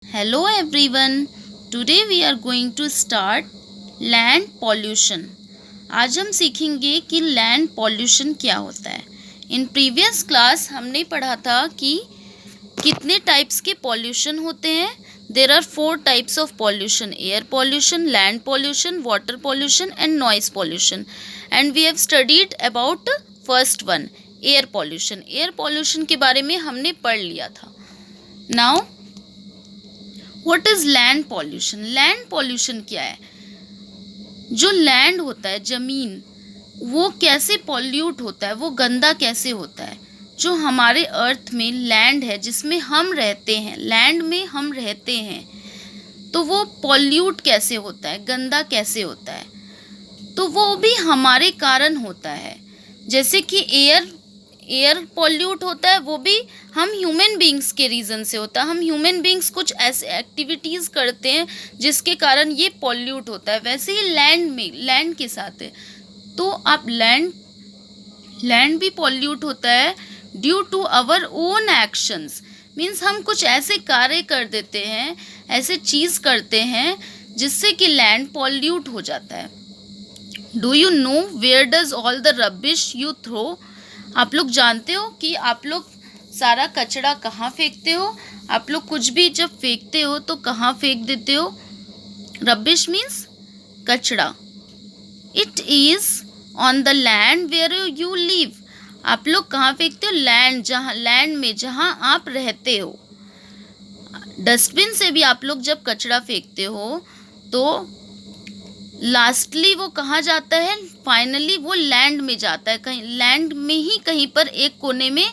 Hello everyone. Today we are going to start land pollution. आज हम सीखेंगे कि लैंड पॉल्यूशन क्या होता है। इन प्रीवियस क्लास हमने पढ़ा था कि कितने टाइप्स के पॉल्यूशन होते हैं। There are 4 types of pollution: air pollution, land pollution, water pollution and noise pollution. And we have studied about first one, air pollution. Air pollution के बारे में हमने पढ़ लिया था। Now what is land pollution? Land pollution क्या है? जो लैंड होता है, जमीन, वो कैसे पॉल्यूट होता है, वो गंदा कैसे होता है? जो हमारे अर्थ में लैंड है, जिसमें हम रहते हैं, लैंड में हम रहते हैं, तो वो पॉल्यूट कैसे होता है, गंदा कैसे होता है? तो वो भी हमारे कारण होता है। जैसे कि एयर पॉल्यूट होता है, वो भी हम ह्यूमन बींग्स के रीज़न से होता है। हम ह्यूमन बींग्स कुछ ऐसे एक्टिविटीज़ करते हैं जिसके कारण ये पॉल्यूट होता है। वैसे ही लैंड के साथ है। तो आप लैंड भी पॉल्यूट होता है due to our own actions. Means हम कुछ ऐसे कार्य कर देते हैं, ऐसे चीज़ करते हैं जिससे कि लैंड पॉल्यूट हो जाता है। Do you know where does all the rubbish you throw? आप लोग जानते हो कि आप लोग सारा कचरा कहाँ फेंकते हो? आप लोग कुछ भी जब फेंकते हो तो कहाँ फेंक देते हो? रबिश मीन्स कचरा। It is on the land where you live. आप लोग कहाँ फेंकते हो? लैंड में, जहाँ आप रहते हो। डस्टबिन से भी आप लोग जब कचरा फेंकते हो तो लास्टली वो कहाँ जाता है? फाइनली वो लैंड में जाता है, कहीं लैंड में ही कहीं पर एक कोने में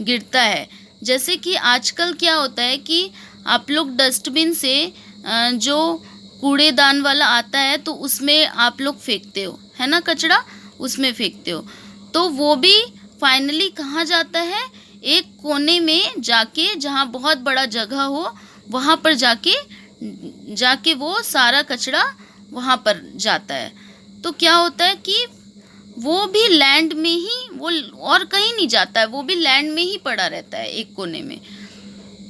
गिरता है। जैसे कि आजकल क्या होता है कि आप लोग डस्टबिन से जो कूड़ेदान वाला आता है तो उसमें आप लोग फेंकते हो, है ना, कचरा उसमें फेंकते हो। तो वो भी फाइनली कहाँ जाता है? एक कोने में जाके, जहाँ बहुत बड़ा जगह हो, वहाँ पर जाके वो सारा कचरा वहाँ पर जाता है। तो क्या होता है कि वो भी लैंड में ही, वो और कहीं नहीं जाता है, वो भी लैंड में ही पड़ा रहता है एक कोने में।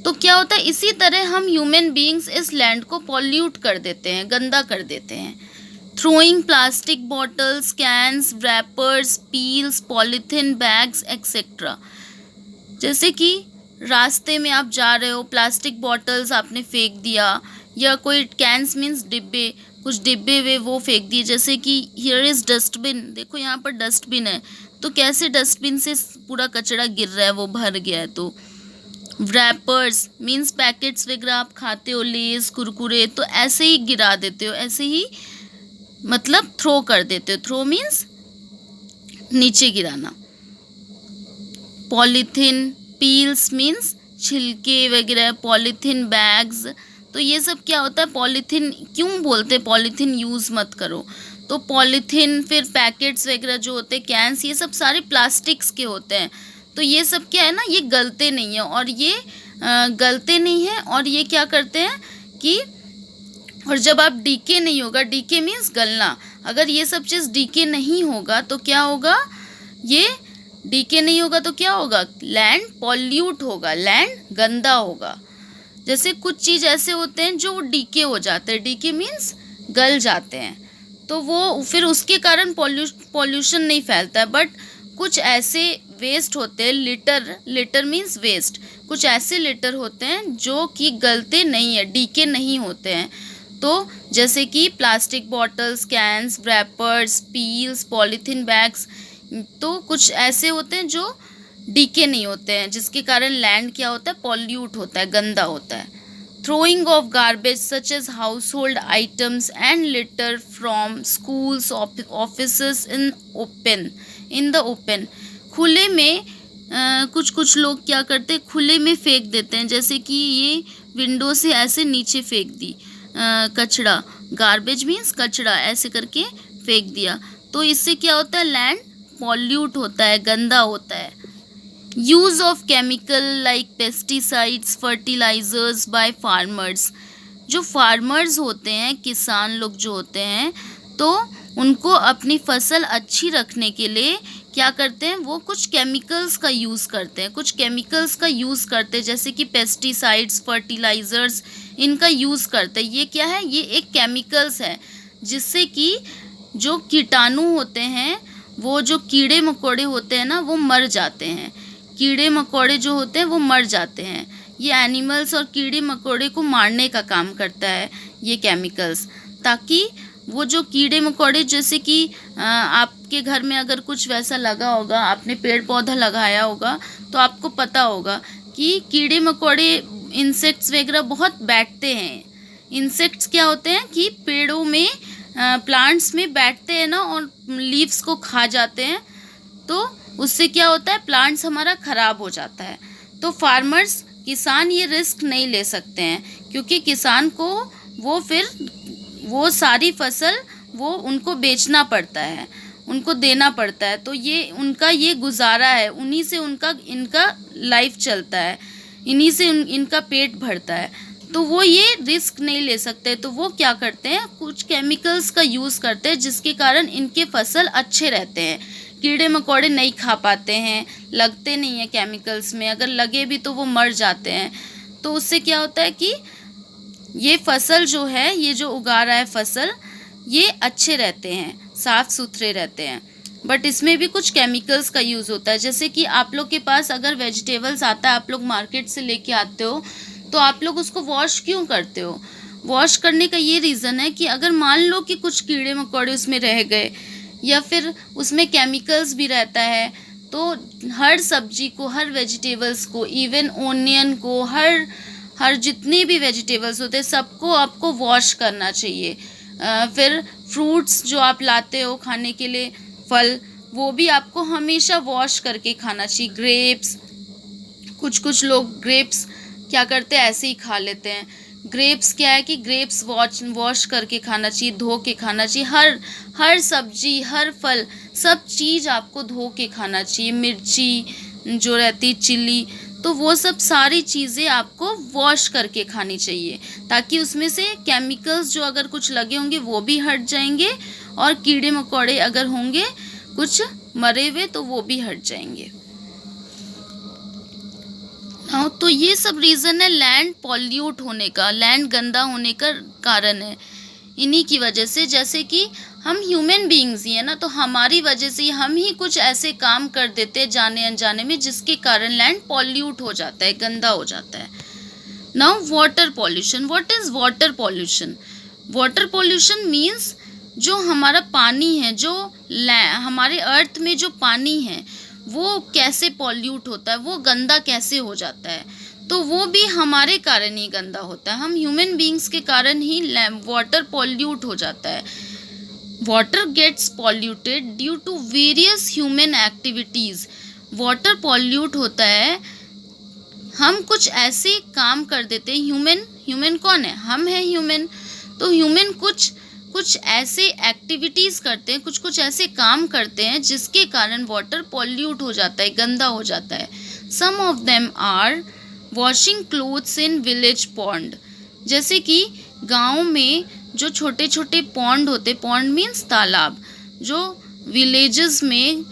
तो क्या होता है, इसी तरह हम ह्यूमन बीइंग्स इस लैंड को पॉल्यूट कर देते हैं, गंदा कर देते हैं। Throwing plastic bottles, cans, wrappers, peels, polythene bags etcetera. जैसे कि रास्ते में आप जा रहे हो, प्लास्टिक बॉटल्स आपने फेंक दिया, या कोई कैंस मीन्स डिब्बे, कुछ डिब्बे वे वो फेंक दिए। जैसे कि हियर इज़ डस्टबिन, देखो यहाँ पर डस्टबिन है, तो कैसे डस्टबिन से पूरा कचरा गिर रहा है, वो भर गया है। तो रैपर्स मीन्स पैकेट्स वगैरह आप खाते हो, लेस, कुरकुरे, तो ऐसे ही गिरा देते हो, ऐसे ही मतलब थ्रो कर देते हो। थ्रो मीन्स नीचे गिराना। पॉलीथीन, पील्स मीन्स छिलके वगैरह, पॉलीथीन बैग्स, तो ये सब क्या होता है? पॉलीथीन क्यों बोलते हैं पॉलीथीन यूज़ मत करो? तो पॉलीथीन, फिर पैकेट्स वगैरह जो होते हैं, कैंस, ये सब सारे प्लास्टिक्स के होते हैं। तो ये सब क्या है ना, ये गलते नहीं है, और ये गलते नहीं है, और ये क्या करते हैं कि, और जब आप डीके नहीं होगा, डीके मीन्स गलना, अगर ये सब चीज़ डीके नहीं होगा तो क्या होगा? ये डीके नहीं होगा तो क्या होगा? लैंड पॉल्यूट होगा, लैंड गंदा होगा। जैसे कुछ चीज़ ऐसे होते हैं जो डीके हो जाते हैं, डीके मीन्स गल जाते हैं, तो वो फिर उसके कारण पॉल्यूशन नहीं फैलता है। बट कुछ ऐसे वेस्ट होते हैं, लिटर मीन्स वेस्ट, कुछ ऐसे लिटर होते हैं जो कि गलते नहीं है, डीके नहीं होते हैं। तो जैसे कि plastic bottles, cans, wrappers, peels, polythene bags, तो कुछ ऐसे होते हैं जो डीके नहीं होते हैं, जिसके कारण लैंड क्या होता है? पॉल्यूट होता है, गंदा होता है। Throwing of garbage such as household items and litter from schools, offices in the open. खुले में कुछ लोग क्या करते हैं? खुले में फेंक देते हैं। जैसे कि ये विंडो से ऐसे नीचे फेंक दी कचरा, गार्बेज मीन्स कचरा, ऐसे करके फेंक दिया, तो इससे क्या होता है? लैंड पॉल्यूट होता है, गंदा होता है। Use of chemical like pesticides, fertilisers by farmers. जो फार्मर्स होते हैं, किसान लोग जो होते हैं, तो उनको अपनी फसल अच्छी रखने के लिए क्या करते हैं, वो कुछ केमिकल्स का यूज़ करते हैं, जैसे कि पेस्टिसाइड्स, फर्टिलाइज़र्स, इनका यूज़ करते हैं। ये क्या है, ये एक केमिकल्स है जिससे कि जो कीटाणु होते हैं, वो जो कीड़े मकोड़े होते हैं ना, वो मर जाते हैं। कीड़े मकोड़े जो होते हैं वो मर जाते हैं। ये एनिमल्स और कीड़े मकोड़े को मारने का काम करता है ये केमिकल्स, ताकि वो जो कीड़े मकोड़े, जैसे कि आपके घर में अगर कुछ वैसा लगा होगा, आपने पेड़ पौधा लगाया होगा, तो आपको पता होगा कि कीड़े मकोड़े, इंसेक्ट्स वगैरह बहुत बैठते हैं। इंसेक्ट्स क्या होते हैं कि पेड़ों में, प्लांट्स में बैठते हैं ना, और लीव्स को खा जाते हैं। तो उससे क्या होता है, प्लांट्स हमारा ख़राब हो जाता है। तो फार्मर्स, किसान ये रिस्क नहीं ले सकते हैं, क्योंकि किसान को वो सारी फसल वो उनको बेचना पड़ता है, उनको देना पड़ता है। तो ये उनका ये गुजारा है, उन्हीं से इनका लाइफ चलता है, इन्हीं से इनका पेट भरता है। तो वो ये रिस्क नहीं ले सकते, तो वो क्या करते हैं, कुछ केमिकल्स का यूज़ करते हैं, जिसके कारण इनके फसल अच्छे रहते हैं। कीड़े मकोड़े नहीं खा पाते हैं, लगते नहीं हैं केमिकल्स में, अगर लगे भी तो वो मर जाते हैं। तो उससे क्या होता है कि ये फसल जो है, ये जो उगा रहा है फसल, ये अच्छे रहते हैं, साफ़ सुथरे रहते हैं। बट इसमें भी कुछ केमिकल्स का यूज़ होता है। जैसे कि आप लोग के पास अगर वेजिटेबल्स आता है, आप लोग मार्केट से लेके आते हो, तो आप लोग उसको वॉश क्यों करते हो? वॉश करने का ये रीज़न है कि अगर मान लो कि कुछ कीड़े मकोड़े उसमें रह गए, या फिर उसमें केमिकल्स भी रहता है, तो हर सब्जी को, हर वेजिटेबल्स को, इवन ओनियन को, हर जितने भी वेजिटेबल्स होते हैं सबको आपको वॉश करना चाहिए। फिर फ्रूट्स जो आप लाते हो खाने के लिए, फल, वो भी आपको हमेशा वॉश करके खाना चाहिए। ग्रेप्स, कुछ लोग ग्रेप्स क्या करते हैं, ऐसे ही खा लेते हैं। ग्रेप्स क्या है कि ग्रेप्स वॉश करके खाना चाहिए, धो के खाना चाहिए। हर सब्जी, हर फल, सब चीज़ आपको धो के खाना चाहिए। मिर्ची जो रहती, चिली, तो वो सब सारी चीज़ें आपको वॉश करके खानी चाहिए, ताकि उसमें से केमिकल्स जो अगर कुछ लगे होंगे वो भी हट जाएंगे, और कीड़े मकोड़े अगर होंगे कुछ मरे हुए तो वो भी हट जाएंगे। हाँ, तो ये सब रीज़न है लैंड पॉल्यूट होने का, लैंड गंदा होने का कारण है इन्हीं की वजह से। जैसे कि हम ह्यूमन बीइंग्स ही है ना, तो हमारी वजह से हम ही कुछ ऐसे काम कर देते हैं जाने अनजाने में, जिसके कारण लैंड पॉल्यूट हो जाता है, गंदा हो जाता है। Now water pollution. What is water pollution? Water pollution means जो हमारा पानी है, जो हमारे अर्थ में जो पानी है, वो कैसे पॉल्यूट होता है, वो गंदा कैसे हो जाता है। तो वो भी हमारे कारण ही गंदा होता है, हम ह्यूमन बीइंग्स के कारण ही वाटर पॉल्यूट हो जाता है। Water gets polluted due to various human activities. Water pollute होता है, हम कुछ ऐसे काम कर देते हैं। ह्यूमन कौन है? हम हैं ह्यूमन। तो ह्यूमन कुछ ऐसे एक्टिविटीज़ करते हैं, कुछ ऐसे काम करते हैं, जिसके कारण वाटर पॉल्यूट हो जाता है, गंदा हो जाता है। Some of them are washing clothes in village pond. जैसे कि गाँव में जो छोटे छोटे पॉन्ड होते, पॉन्ड मीन्स तालाब, जो विलेजेस में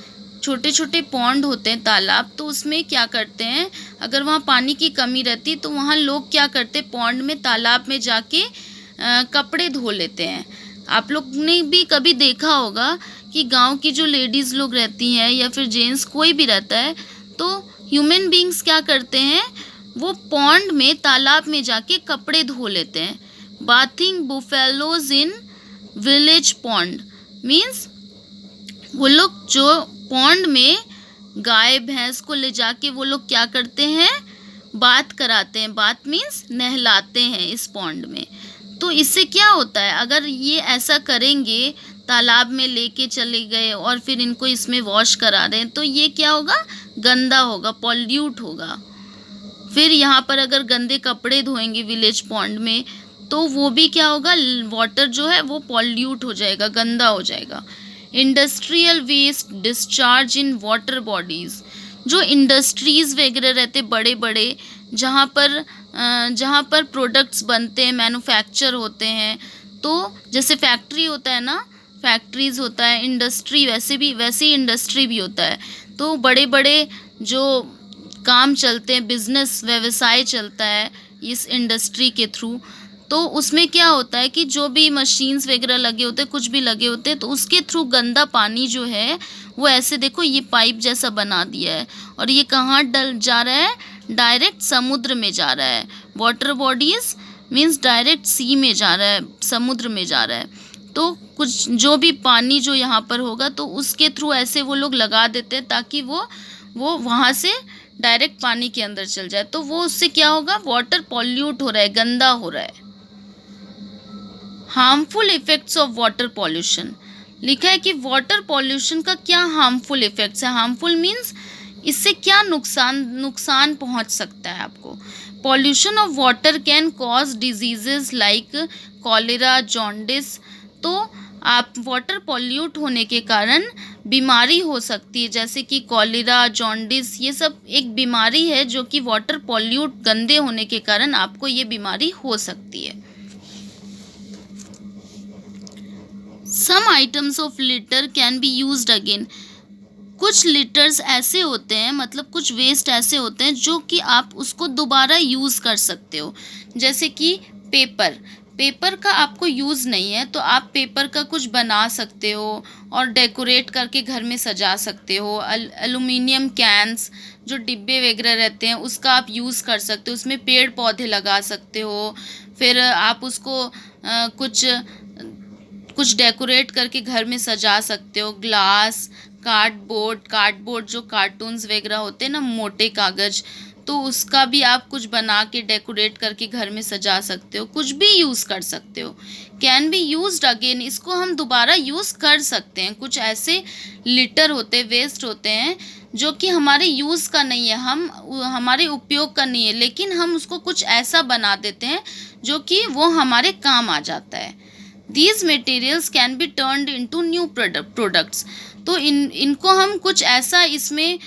छोटे छोटे पॉन्ड होते हैं, तालाब, तो उसमें क्या करते हैं, अगर वहाँ पानी की कमी रहती तो वहाँ लोग क्या करते, पॉन्ड में, तालाब में जाके कपड़े धो लेते हैं। आप लोग ने भी कभी देखा होगा कि गांव की जो लेडीज़ लोग रहती हैं, या फिर जेंट्स, कोई भी रहता है, तो ह्यूमन बीइंग्स क्या करते हैं, वो पॉन्ड में, तालाब में जाके कपड़े धो लेते हैं। बाथिंग बुफेलोज इन विलेज पॉन्ड मीन्स वो लोग जो पॉन्ड में गाय भैंस को ले जाके वो लोग क्या करते हैं, बात कराते हैं। बात मीन्स नहलाते हैं इस पॉन्ड में। तो इससे क्या होता है, अगर ये ऐसा करेंगे, तालाब में लेके चले गए और फिर इनको इसमें वॉश करा दें, तो ये क्या होगा, गंदा होगा, पॉल्यूट होगा। फिर यहाँ पर अगर गंदे कपड़े धोएंगे विलेज पॉन्ड में, तो वो भी क्या होगा, वाटर जो है वो पॉल्यूट हो जाएगा, गंदा हो जाएगा। Industrial waste discharge in water bodies. जो इंडस्ट्रीज़ वगैरह रहते बड़े बड़े, जहाँ पर प्रोडक्ट्स बनते हैं, मैन्युफैक्चर होते हैं, तो जैसे फैक्ट्री होता है ना, फैक्ट्रीज होता है, इंडस्ट्री, वैसे ही इंडस्ट्री भी होता है। तो बड़े बड़े जो काम चलते हैं, बिजनेस व्यवसाय चलता है इस इंडस्ट्री के थ्रू, तो उसमें क्या होता है कि जो भी मशीन्स वगैरह लगे होते हैं, कुछ भी लगे होते हैं, तो उसके थ्रू गंदा पानी जो है वो ऐसे देखो ये पाइप जैसा बना दिया है, और ये कहाँ डल जा रहा है, डायरेक्ट समुद्र में जा रहा है। वाटर बॉडीज मीन्स डायरेक्ट सी में जा रहा है, समुद्र में जा रहा है। तो कुछ जो भी पानी जो यहाँ पर होगा तो उसके थ्रू ऐसे वो लोग लगा देते हैं ताकि वो वहाँ से डायरेक्ट पानी के अंदर चल जाए। तो वो उससे क्या होगा, वाटर पॉल्यूट हो रहा है, गंदा हो रहा है। Harmful effects of water pollution लिखा है कि वाटर पॉल्यूशन का क्या हार्मफुल इफेक्ट्स है। हार्मफुल मीन्स इससे क्या नुकसान पहुंच सकता है आपको। Pollution of water can cause diseases like cholera, jaundice. तो आप वाटर पॉल्यूट होने के कारण बीमारी हो सकती है, जैसे कि कॉलेरा, जॉन्डिस, ये सब एक बीमारी है जो कि वाटर पॉल्यूट गंदे होने के कारण आपको ये बीमारी हो सकती है। Some items of litter can be used again. कुछ लिटर्स ऐसे होते हैं, मतलब कुछ वेस्ट ऐसे होते हैं जो कि आप उसको दोबारा यूज़ कर सकते हो। जैसे कि पेपर का आपको यूज़ नहीं है तो आप पेपर का कुछ बना सकते हो और डेकोरेट करके घर में सजा सकते हो। एलुमिनियम कैंस, जो डिब्बे वगैरह रहते हैं, उसका आप यूज़ कर सकते हो, उसमें पेड़ पौधे लगा सकते हो। फिर आप उसको कुछ डेकोरेट करके घर में सजा सकते हो। ग्लास, कार्डबोर्ड जो कार्टून्स वगैरह होते हैं ना, मोटे कागज़, तो उसका भी आप कुछ बना के डेकोरेट करके घर में सजा सकते हो। कुछ भी यूज़ कर सकते हो। कैन बी यूज्ड अगेन, इसको हम दोबारा यूज़ कर सकते हैं। कुछ ऐसे लिटर होते हैं, वेस्ट होते हैं जो कि हमारे यूज़ का नहीं है, हमारे उपयोग का नहीं है, लेकिन हम उसको कुछ ऐसा बना देते हैं जो कि वो हमारे काम आ जाता है। These materials can be turned into new products. तो इनको हम कुछ ऐसा इसमें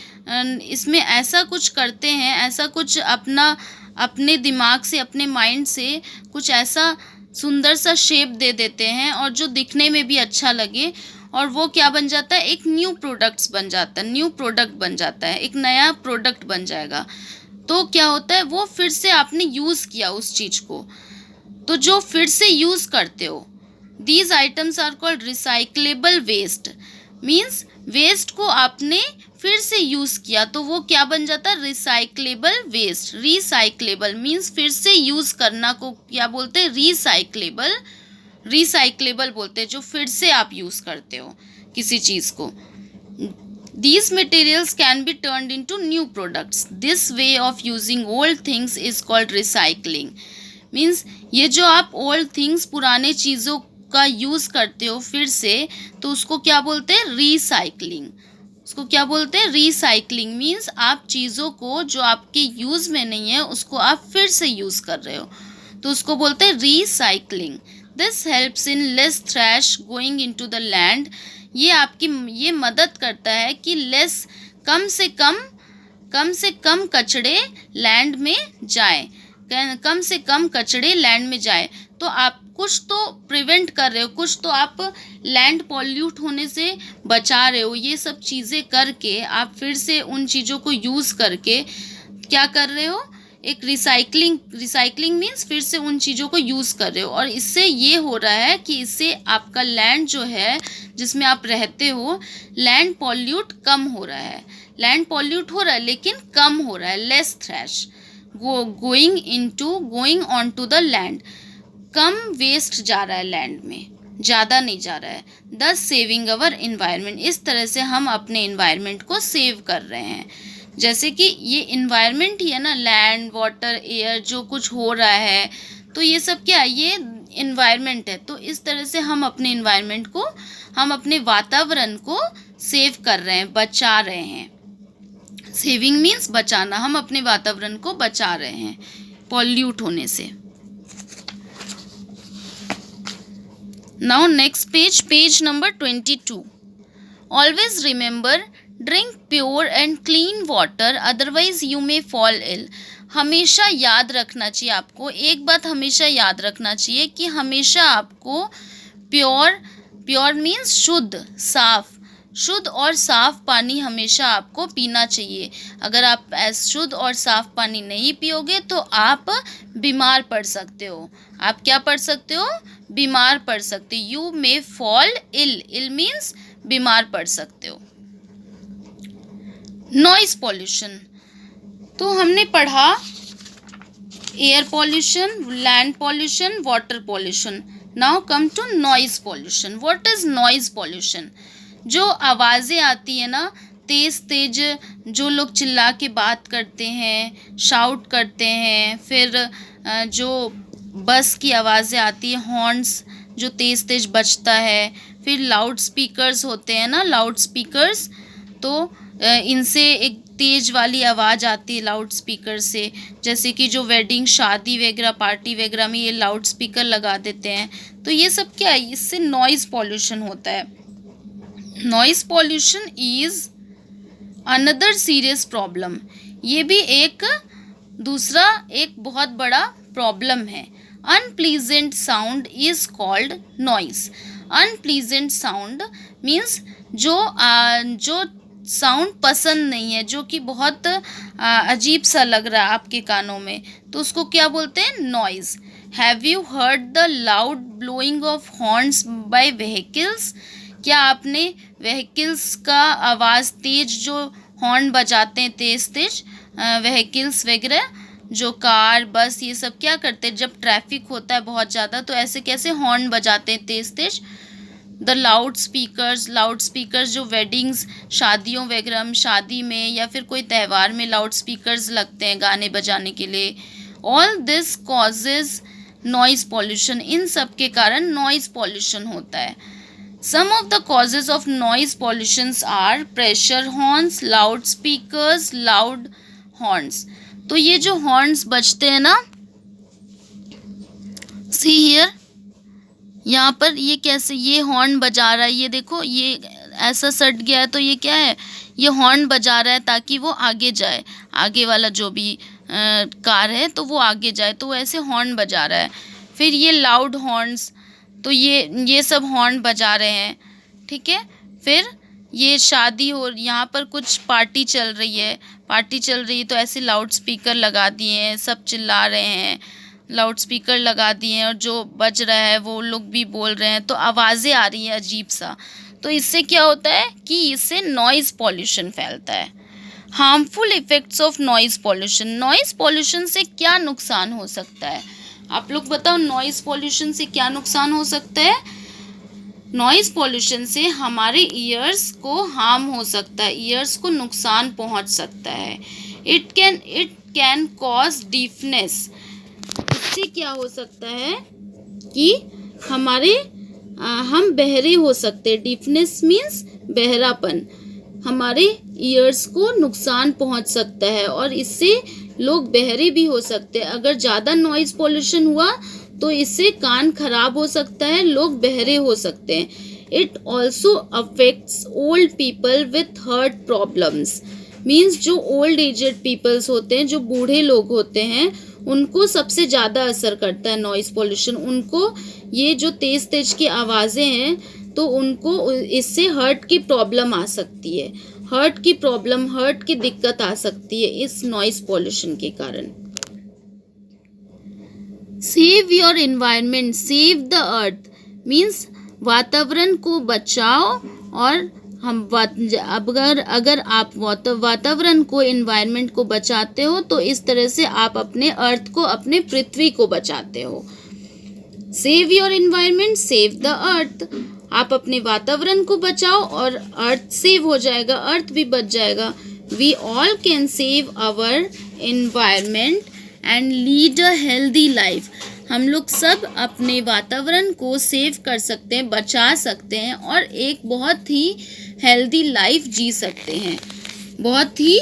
ऐसा कुछ करते हैं, ऐसा कुछ अपने दिमाग से, अपने माइंड से कुछ ऐसा सुंदर सा शेप दे देते हैं और जो दिखने में भी अच्छा लगे, और वो क्या बन जाता है, एक न्यू प्रोडक्ट बन जाता है, एक नया प्रोडक्ट बन जाएगा। तो क्या होता है, वो फिर से आपने यूज़ किया उस चीज़ को, तो जो फिर से यूज़ करते हो। These items are called recyclable waste. Means waste को आपने फिर से यूज़ किया तो वो क्या बन जाता है, रिसाइक्लेबल वेस्ट। रिसाइक्लेबल मीन्स फिर से यूज़ करना को क्या बोलते हैं, रिसाइक्लेबल बोलते हैं, जो फिर से आप यूज़ करते हो किसी चीज़ को। These materials can be turned into new products. This way of using old things is called recycling. Means ये जो आप ओल्ड थिंग्स, पुराने चीज़ों का यूज़ करते हो फिर से, तो उसको क्या बोलते हैं, रीसाइक्लिंग। उसको क्या बोलते हैं, रीसाइक्लिंग। मीन्स आप चीज़ों को जो आपके यूज़ में नहीं है उसको आप फिर से यूज़ कर रहे हो, तो उसको बोलते हैं recycling. This helps in less trash going into the land. ये मदद करता है कि कम से कम कचड़े लैंड में जाए, कम से कम कचड़े लैंड में जाए। तो आप कुछ तो प्रिवेंट कर रहे हो, कुछ तो आप लैंड पॉल्यूट होने से बचा रहे हो। ये सब चीज़ें करके आप फिर से उन चीज़ों को यूज़ करके क्या कर रहे हो, एक रिसाइकलिंग मीन्स फिर से उन चीज़ों को यूज़ कर रहे हो। और इससे ये हो रहा है कि इससे आपका लैंड जो है जिसमें आप रहते हो, लैंड पॉल्यूट कम हो रहा है। लैंड पॉल्यूट हो रहा है लेकिन कम हो रहा है, less trash going on to the land. कम वेस्ट जा रहा है लैंड में, ज़्यादा नहीं जा रहा है। दस सेविंग अवर इन्वायरमेंट, इस तरह से हम अपने इन्वायरमेंट को सेव कर रहे हैं। जैसे कि ये इन्वायरमेंट ही है ना, लैंड, वाटर, एयर, जो कुछ हो रहा है, तो ये सब क्या है, ये इन्वायरमेंट है। तो इस तरह से हम अपने इन्वायरमेंट को, हम अपने वातावरण को सेव कर रहे हैं, बचा रहे हैं। सेविंग मीन्स बचाना, हम अपने वातावरण को बचा रहे हैं पॉल्यूट होने से। Now next page number 22। Always remember, drink pure and clean water, otherwise you may fall ill. हमेशा याद रखना चाहिए आपको, एक बात हमेशा याद रखना चाहिए कि हमेशा आपको प्योर प्योर मीन्स शुद्ध, साफ। शुद्ध और साफ पानी हमेशा आपको पीना चाहिए। अगर आप शुद्ध और साफ पानी नहीं पियोगे तो आप बीमार पड़ सकते हो। आप क्या पड़ सकते हो? बीमार पड़ सकते हो। You may fall ill. Ill means बीमार पड़ सकते हो। नॉइस पॉल्यूशन, तो हमने पढ़ा air pollution, land pollution, water pollution. Now come to noise pollution. What is noise pollution? जो आवाज़ें आती है ना, तेज़ तेज जो लोग चिल्ला के बात करते हैं, शाउट करते हैं, फिर जो बस की आवाज़ें आती है, हॉर्न्स जो तेज़ तेज बजता है, फिर लाउड स्पीकर्स होते हैं ना, लाउड स्पीकर्स, तो इनसे एक तेज़ वाली आवाज़ आती है लाउड स्पीकर से। जैसे कि जो वेडिंग, शादी वगैरह, पार्टी वगैरह में ये लाउड स्पीकर लगा देते हैं, तो ये सब क्या है? इससे नॉइज़ पॉल्यूशन होता है। Noise pollution is another serious problem. ये भी एक दूसरा एक बहुत बड़ा प्रॉब्लम है। Unpleasant sound is called noise. Unpleasant sound means जो साउंड पसंद नहीं है, जो कि बहुत अजीब सा लग रहा है आपके कानों में, तो उसको क्या बोलते हैं? Noise. Have you heard the loud blowing of horns by vehicles? क्या आपने व्हीकल्स का आवाज़, तेज जो हॉर्न बजाते हैं तेज़ तेज व्हीकल्स वगैरह, जो कार, बस, ये सब क्या करते हैं जब ट्रैफिक होता है बहुत ज़्यादा, तो ऐसे कैसे हॉर्न बजाते हैं तेज़ तेज? द लाउड स्पीकर्स जो वेडिंग्स, शादियों वगैरह में, शादी में या फिर कोई त्यौहार में लाउड स्पीकर्स लगते हैं गाने बजाने के लिए। All this causes noise pollution. इन सब के कारण नॉइज़ पॉल्यूशन होता है। Some of the causes of noise pollutions are pressure horns, loudspeakers, loud horns. तो ये जो हॉर्न्स बजते हैं ना, see here, यहाँ पर ये कैसे, ये हॉर्न बजा रहा है, ये देखो ये ऐसा सट गया है, तो ये क्या है? ये हॉर्न बजा रहा है ताकि वो आगे जाए, आगे वाला जो भी कार है तो वो आगे जाए, तो वो ऐसे हॉर्न बजा रहा है। फिर ये लाउड हॉर्न्स, तो ये सब हॉर्न बजा रहे हैं, ठीक है। फिर ये शादी हो, यहाँ पर कुछ पार्टी चल रही है तो ऐसे लाउड स्पीकर लगा दिए हैं, सब चिल्ला रहे हैं, लाउड स्पीकर लगा दिए हैं, और जो बज रहा है वो लोग भी बोल रहे हैं, तो आवाज़ें आ रही हैं अजीब सा। तो इससे क्या होता है कि इससे नॉइज़ पॉल्यूशन फैलता है। Harmful effects of noise pollution. Noise pollution से क्या नुकसान हो सकता है? आप लोग बताओ, नॉइज़ पॉल्यूशन से क्या नुकसान हो सकता है? नॉइज़ पॉल्यूशन से हमारे ईयर्स को हार्म हो सकता है, ईयर्स को नुकसान पहुंच सकता है। It can cause deafness. इससे क्या हो सकता है कि हम बहरे हो सकते हैं। डीफनेस मीन्स बहरापन। हमारे ईयर्स को नुकसान पहुंच सकता है और इससे लोग बहरे भी हो सकते हैं। अगर ज़्यादा नॉइज़ पॉल्यूशन हुआ तो इससे कान खराब हो सकता है, लोग बहरे हो सकते हैं। It also affects old people with heart problems. Means जो ओल्ड एजेड पीपल्स होते हैं, जो बूढ़े लोग होते हैं, उनको सबसे ज़्यादा असर करता है नॉइज़ पॉल्यूशन। उनको ये जो तेज़ तेज़ की आवाज़ें हैं, तो उनको इससे हार्ट की प्रॉब्लम आ सकती है, हार्ट की दिक्कत आ सकती है इस नॉइज़ पॉल्यूशन के कारण। Save your environment, save the earth means वातावरण को बचाओ। और अगर आप वातावरण को, एनवायरनमेंट को बचाते हो तो इस तरह से आप अपने अर्थ को, अपने पृथ्वी को बचाते हो। Save your environment, save the earth. आप अपने वातावरण को बचाओ और अर्थ सेव हो जाएगा, अर्थ भी बच जाएगा। We all can save our environment and lead a healthy life. हम लोग सब अपने वातावरण को सेव कर सकते हैं, बचा सकते हैं और एक बहुत ही हेल्दी लाइफ जी सकते हैं, बहुत ही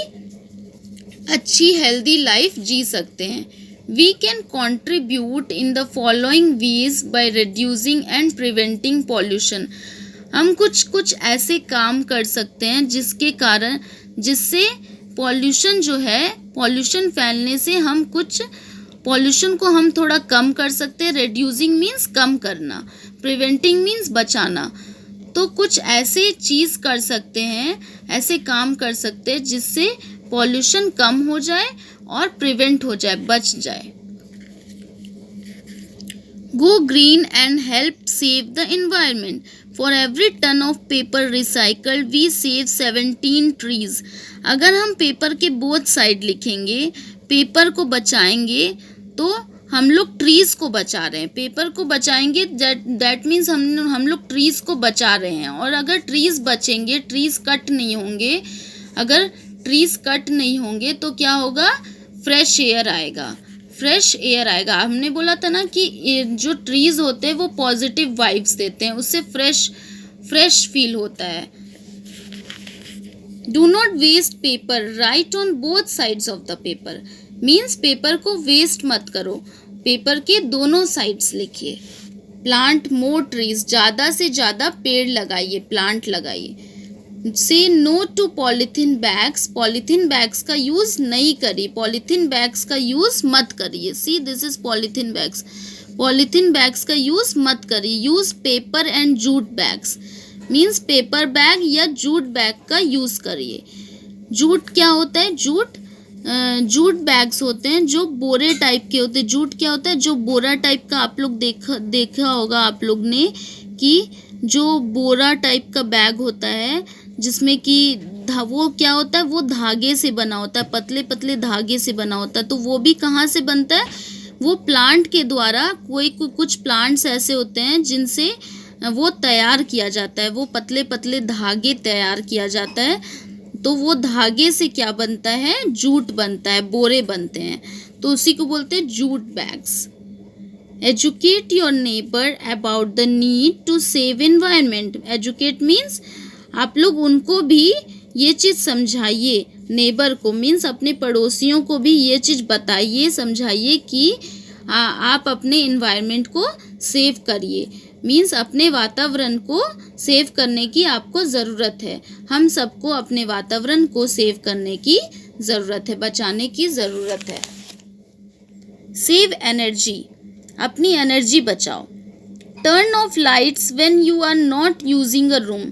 अच्छी हेल्दी लाइफ जी सकते हैं। We can contribute in the following ways by reducing and preventing pollution. हम कुछ ऐसे काम कर सकते हैं जिससे पॉल्यूशन जो है, पॉल्यूशन फैलने से हम कुछ पॉल्यूशन को हम थोड़ा कम कर सकते हैं। रिड्यूसिंग मीन्स कम करना, प्रिवेंटिंग मीन्स बचाना। तो कुछ ऐसे चीज़ कर सकते हैं, ऐसे काम कर सकते हैं जिससे पॉल्यूशन कम हो जाए और प्रिवेंट हो जाए, बच जाए। Go green and help save the environment. For every ton of paper recycled, we save 17 trees. अगर हम पेपर के बोथ साइड लिखेंगे, पेपर को बचाएंगे, तो हम लोग ट्रीज को बचा रहे हैं। पेपर को बचाएंगे, दैट मीन्स हम लोग ट्रीज को बचा रहे हैं। और अगर ट्रीज बचेंगे, ट्रीज कट नहीं होंगे, अगर ट्रीज कट नहीं होंगे तो क्या होगा? फ्रेश एयर आएगा, फ्रेश एयर आएगा। हमने बोला था ना कि जो ट्रीज होते हैं वो पॉजिटिव वाइब्स देते हैं, उससे फ्रेश फील होता है। Do not waste paper, write on both sides of the paper. Means paper को वेस्ट मत करो, पेपर के दोनों साइड्स लिखिए। प्लांट मोर ट्रीज, ज़्यादा से ज़्यादा पेड़ लगाइए, प्लांट लगाइए। Say no to polythene bags, polythene bags का यूज़ नहीं करिए, पॉलीथीन बैग्स का यूज़ मत करिए। See this is polythene bags, polythene bags का यूज़ मत करिए। Use paper and jute bags, means paper bag या जूट बैग का यूज़ करिए। जूट क्या होता है? जूट बैग्स होते हैं जो बोरे टाइप के होते हैं। जूट क्या होता है? जो बोरा टाइप का, आप लोग देखा होगा आप लोग ने कि जो बोरा टाइप का बैग होता है जिसमें कि वो क्या होता है? वो धागे से बना होता है, पतले पतले धागे से बना होता है। तो वो भी कहाँ से बनता है? वो प्लांट के द्वारा, कुछ प्लांट्स ऐसे होते हैं जिनसे वो तैयार किया जाता है, वो पतले पतले धागे तैयार किया जाता है। तो वो धागे से क्या बनता है? जूट बनता है, बोरे बनते हैं। तो उसी को बोलते हैं jute bags. Educate your neighbour about the need to save environment. Educate means आप लोग उनको भी ये चीज़ समझाइए, नेबर को मीन्स अपने पड़ोसियों को भी ये चीज़ बताइए, समझाइए कि आप अपने इन्वायरमेंट को सेव करिए। मीन्स अपने वातावरण को सेव करने की आपको ज़रूरत है। हम सबको अपने वातावरण को सेव करने की ज़रूरत है, बचाने की ज़रूरत है। सेव एनर्जी, अपनी एनर्जी बचाओ। Turn off lights when you are not using a room.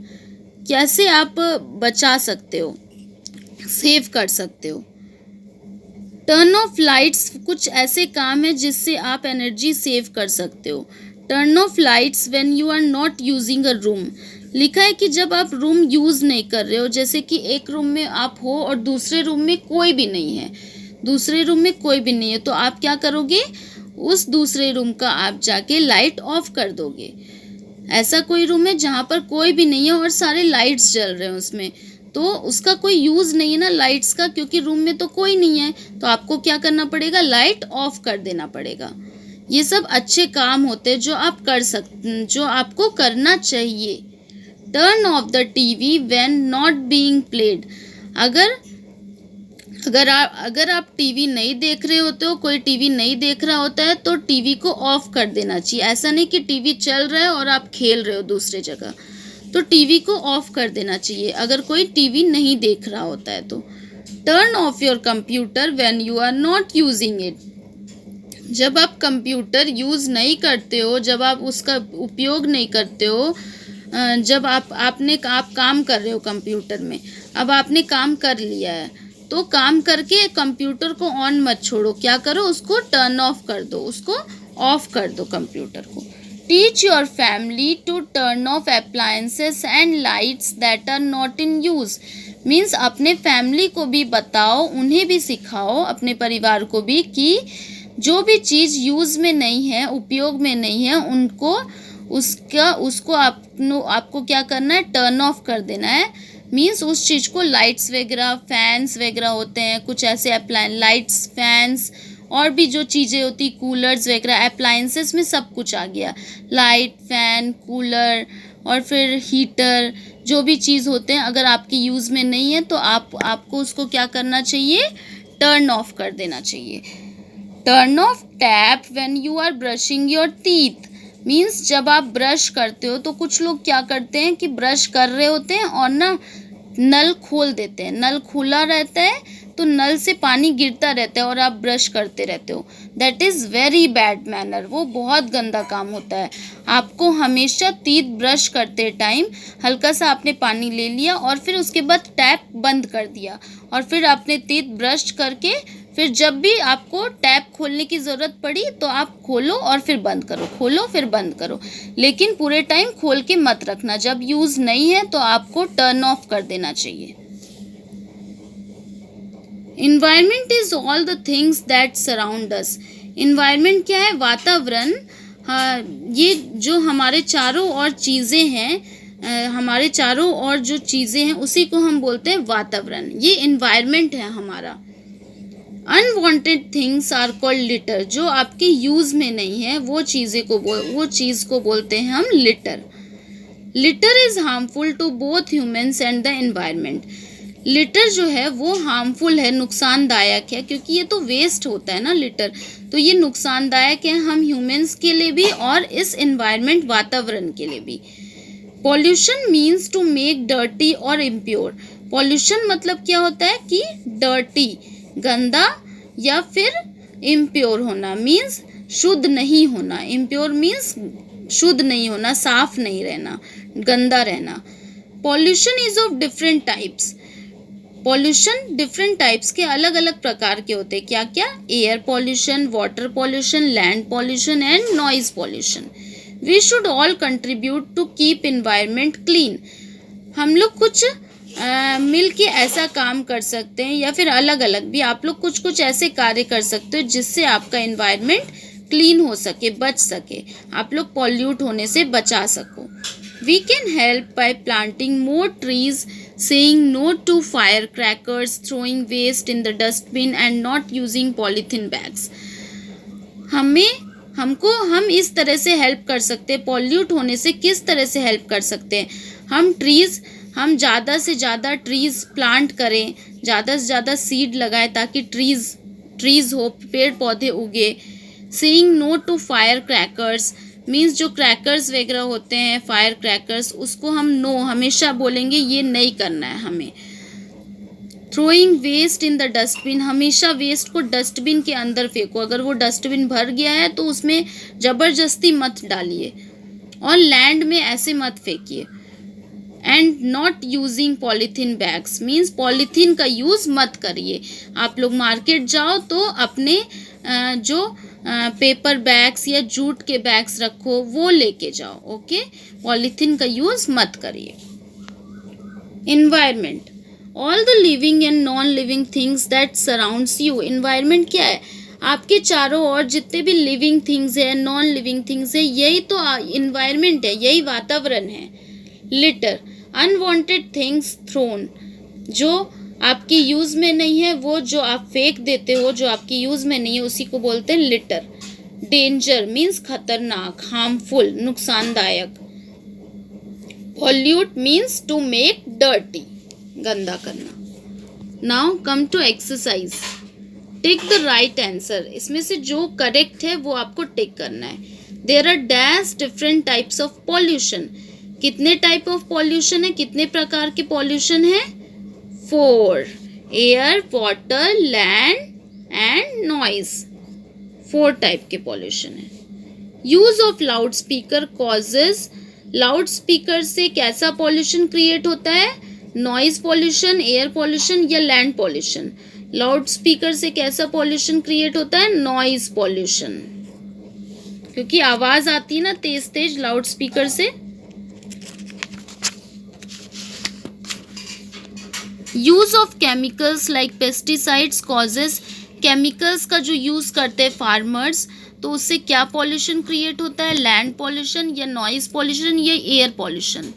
कैसे आप बचा सकते हो, सेव कर सकते हो? टर्न ऑफ लाइट्स कुछ ऐसे काम है जिससे आप एनर्जी सेव कर सकते हो। Turn off lights when you are not using a room. लिखा है कि जब आप रूम यूज़ नहीं कर रहे हो, जैसे कि एक रूम में आप हो और दूसरे रूम में कोई भी नहीं है, दूसरे रूम में कोई भी नहीं है, तो आप क्या करोगे? उस दूसरे रूम का आप जाके लाइट ऑफ कर दोगे। ऐसा कोई रूम है जहाँ पर कोई भी नहीं है और सारे लाइट्स जल रहे हैं उसमें, तो उसका कोई यूज़ नहीं है ना लाइट्स का, क्योंकि रूम में तो कोई नहीं है। तो आपको क्या करना पड़ेगा? लाइट ऑफ कर देना पड़ेगा। ये सब अच्छे काम होते हैं जो आप कर सकते, जो आपको करना चाहिए। Turn of the TV when not being played. अगर आप टीवी नहीं देख रहे होते हो, कोई टीवी नहीं देख रहा होता है, तो टीवी को ऑफ कर देना चाहिए। ऐसा नहीं कि टीवी चल रहा है और आप खेल रहे हो दूसरे जगह, तो टीवी को ऑफ कर देना चाहिए अगर कोई टीवी नहीं देख रहा होता है तो। Turn off your computer when you are not using it. जब आप कंप्यूटर यूज़ नहीं करते हो, जब आप उसका उपयोग नहीं करते हो, जब आप काम कर रहे हो कंप्यूटर में, अब आपने काम कर लिया है, तो काम करके कंप्यूटर को ऑन मत छोड़ो। क्या करो? उसको टर्न ऑफ कर दो, उसको ऑफ कर दो कंप्यूटर को। Teach your family to turn off appliances and lights that are not in use. Means अपने फैमिली को भी बताओ, उन्हें भी सिखाओ, अपने परिवार को भी, कि जो भी चीज़ यूज़ में नहीं है, उपयोग में नहीं है, उसको आपको क्या करना है? टर्न ऑफ कर देना है। मीन्स उस चीज़ को, लाइट्स वगैरह, फैंस वगैरह होते हैं, कुछ ऐसे लाइट्स, फैंस और भी जो चीज़ें होती, कूलर्स वगैरह, अप्लायंसेस में सब कुछ आ गया। लाइट, फैन, कूलर और फिर हीटर, जो भी चीज़ होते हैं, अगर आपकी यूज़ में नहीं है तो आपको उसको क्या करना चाहिए? टर्न ऑफ कर देना चाहिए। Turn off tap when you are brushing your teeth. Means जब आप ब्रश करते हो तो कुछ लोग क्या करते हैं कि ब्रश कर रहे होते हैं और ना नल खोल देते हैं, नल खुला रहता है तो नल से पानी गिरता रहता है और आप ब्रश करते रहते हो, that is very bad manner, वो बहुत गंदा काम होता है। आपको हमेशा टीथ ब्रश करते टाइम हल्का सा आपने पानी ले लिया और फिर उसके बाद टैप बंद कर दिया और फिर आपने टीथ ब्रश करके फिर जब भी आपको टैप खोलने की ज़रूरत पड़ी तो आप खोलो और फिर बंद करो, खोलो फिर बंद करो, लेकिन पूरे टाइम खोल के मत रखना। जब यूज़ नहीं है तो आपको टर्न ऑफ कर देना चाहिए। Environment is all the things that surround us. Environment क्या है? वातावरण। हाँ, ये जो हमारे चारों ओर चीज़ें हैं, हमारे चारों ओर जो चीज़ें हैं उसी को हम बोलते हैं वातावरण। ये इन्वायरमेंट है हमारा। Unwanted things are called litter. जो आपके यूज़ में नहीं है वो चीज़ को बोलते हैं हम litter. Litter is harmful to both humans and the environment. Litter जो है वो हार्मफुल है, नुकसानदायक है, क्योंकि ये तो वेस्ट होता है ना लिटर, तो ये नुकसानदायक है हम ह्यूमन्स के लिए भी और इस एनवायरनमेंट वातावरण के लिए भी। Pollution means to make dirty और इम्प्योर। पॉल्यूशन मतलब क्या होता है कि डर्टी, गंदा, या फिर इम्प्योर होना मीन्स शुद्ध नहीं होना। इम्प्योर मीन्स शुद्ध नहीं होना, साफ नहीं रहना, गंदा रहना। Pollution is of different types. Pollution different types के अलग अलग प्रकार के होते हैं। क्या क्या? Air pollution, water pollution, land pollution and noise pollution. We should all contribute to keep environment clean. हम लोग कुछ मिल के ऐसा काम कर सकते हैं या फिर अलग अलग भी आप लोग कुछ कुछ ऐसे कार्य कर सकते हो जिससे आपका एनवायरनमेंट क्लीन हो सके, बच सके, आप लोग पॉल्यूट होने से बचा सको। We can help by planting more trees, saying no to fire crackers, throwing waste in the dustbin and not using polythene bags. हम इस तरह से हेल्प कर सकते हैं। पॉल्यूट होने से किस तरह से हेल्प कर सकते हैं? हम ज़्यादा से ज़्यादा ट्रीज़ प्लांट करें, ज़्यादा से ज़्यादा सीड लगाएं ताकि ट्रीज़ हो, पेड़ पौधे उगे। Saying no to fire crackers means जो क्रैकर्स वगैरह होते हैं, फायर क्रैकर्स, उसको हम नो हमेशा बोलेंगे, ये नहीं करना है हमें। Throwing waste in the dustbin, हमेशा वेस्ट को डस्टबिन के अंदर फेंको। अगर वो डस्टबिन भर गया है तो उसमें ज़बरदस्ती मत डालिए और लैंड में ऐसे मत फेंकिए। And not using polythene bags means polythene का यूज़ मत करिए। आप लोग मार्केट जाओ तो अपने जो पेपर बैग्स या जूट के बैग्स रखो वो लेके जाओ, ओके? पॉलीथीन का यूज़ मत करिए। Environment, all the living and non living things that surrounds you. Environment क्या है? आपके चारों ओर जितने भी लिविंग थिंग्स है, नॉन लिविंग थिंग्स है, यही तो एनवायरनमेंट है, यही वातावरण है। लिटर, अनवांटेड थिंग्स थ्रोन, जो आपकी यूज़ में नहीं है वो जो आप फेंक देते हो, जो आपकी यूज़ में नहीं है उसी को बोलते हैं लिटर। डेंजर मीन्स खतरनाक, हार्मफुल, नुकसानदायक। Pollute means to make dirty, गंदा करना। Now come to exercise. Tick the right answer. इसमें से जो करेक्ट है वो आपको टिक करना है। There are dash different types of pollution. कितने टाइप ऑफ पॉल्यूशन है? कितने प्रकार के पॉल्यूशन है? 4। Air, water, land and noise. 4 type के पॉल्यूशन है। Use of loud speaker causes. Loud speaker से कैसा पॉल्यूशन क्रिएट होता है? नॉइज पॉल्यूशन, एयर पॉल्यूशन या लैंड पॉल्यूशन? लाउड स्पीकर से कैसा पॉल्यूशन क्रिएट होता है? नॉइज पॉल्यूशन, क्योंकि आवाज आती है ना तेज तेज लाउड स्पीकर से। Use of chemicals like pesticides causes. Chemicals का जो यूज करते हैं फार्मर्स, तो उससे क्या पॉल्यूशन क्रिएट होता है? लैंड पॉल्यूशन या नॉइज पॉल्यूशन या एयर पॉल्यूशन?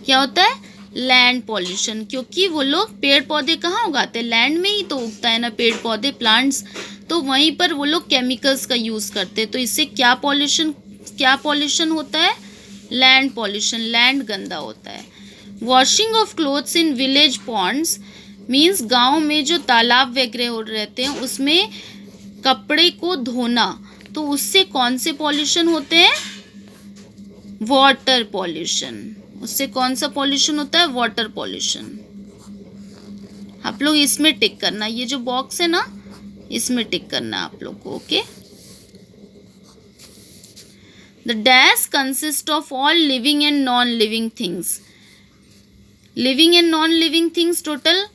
क्या होता है? लैंड पॉल्यूशन, क्योंकि वो लोग पेड़ पौधे कहाँ उगाते हैं? लैंड में ही तो उगता है ना पेड़ पौधे, प्लांट्स, तो वहीं पर वो लोग केमिकल्स का यूज़ करते हैं। तो इससे क्या पॉल्यूशन होता है? लैंड पॉल्यूशन, लैंड गंदा होता है। Washing of clothes in village ponds means गांव में जो तालाब वगैरह रहते हैं उसमें कपड़े को धोना, तो उससे कौन से पॉल्यूशन होते हैं? Water pollution. उससे कौन सा पॉल्यूशन होता है? Water pollution. आप लोग इसमें टिक करना, ये जो बॉक्स है ना इसमें टिक करना है आप लोग को। Okay, the dash consist of all living and non living things. Living and non living things total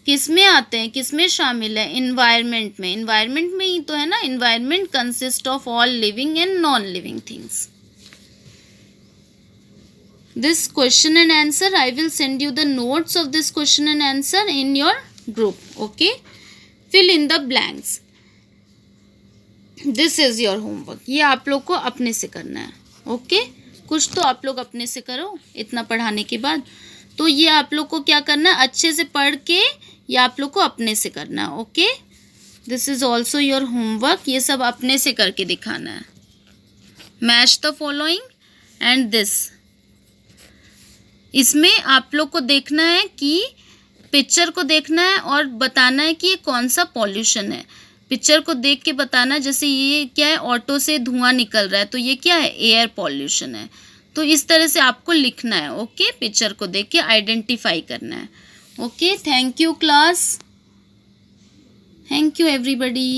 किस में आते हैं, किस में शामिल है, इन्वायरमेंट में। इन्वायरमेंट में ही तो है ना, environment consist of all living and non living things. This question and answer, I will send you the notes of this question and answer in your group. Okay, fill in the blanks. This is your homework, ये आप लोग को अपने से करना है। Okay, कुछ तो आप लोग अपने से करो इतना पढ़ाने के बाद। तो ये आप लोग को क्या करना है, अच्छे से पढ़ के ये आप लोग को अपने से करना है। Okay, this is also your homework, ये सब अपने से करके दिखाना है। Match the following and this. इसमें आप लोग को देखना है कि पिक्चर को देखना है और बताना है कि ये कौन सा पॉल्यूशन है। पिक्चर को देख के बताना, जैसे ये क्या है, ऑटो से धुआं निकल रहा है तो ये क्या है, एयर पॉल्यूशन है। तो इस तरह से आपको लिखना है। ओके, पिक्चर को देख के आइडेंटिफाई करना है। Okay, thank you class, thank you everybody.